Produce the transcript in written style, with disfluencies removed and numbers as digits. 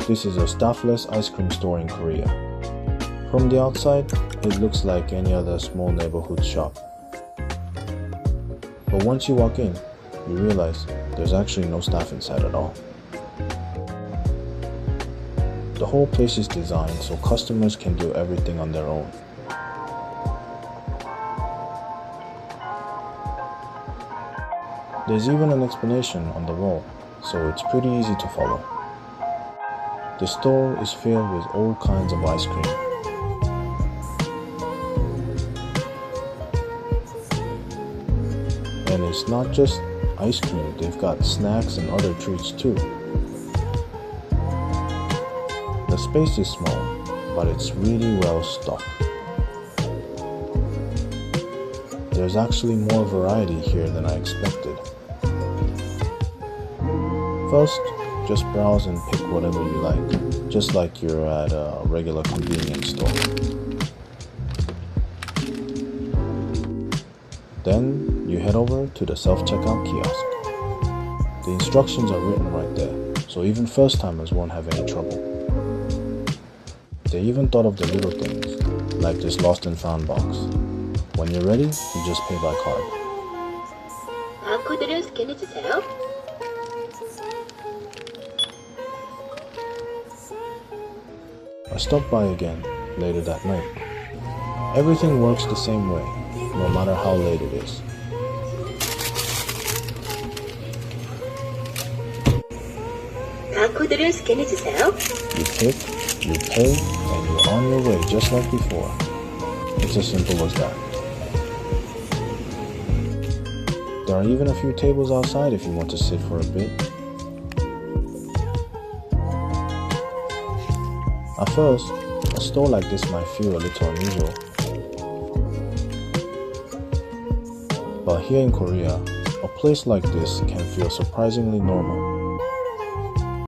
This is a Staffless ice cream store in Korea. From the outside, it looks like any other small neighborhood shop. But once you walk in, you realize there's actually no staff inside at all. The whole place is designed so customers can do everything on their own. There's even an explanation on the wall, so it's pretty easy to follow. The store is filled with all kinds of ice cream. And it's not just ice cream, they've got snacks and other treats too. The space is small, but it's really well stocked. There's actually more variety here than I expected. First, just browse and pick whatever you like, just like you're at a regular convenience store. Then you head over to the self-checkout kiosk. The instructions are written right there, so even first-timers won't have any trouble. They even thought of the little things, like this lost and found box. When you're ready, you just pay by card. 바코드를 스캔해주세요. I stopped by again later that night. Everything works the same way, no matter how late it is. 바코드를 스캔해주세요. You pick, you pay, and you're on your way just like before. It's as simple as that. There are even a few tables outside if you want to sit for a bit. At first, a store like this might feel a little unusual. But here in Korea, a place like this can feel surprisingly normal.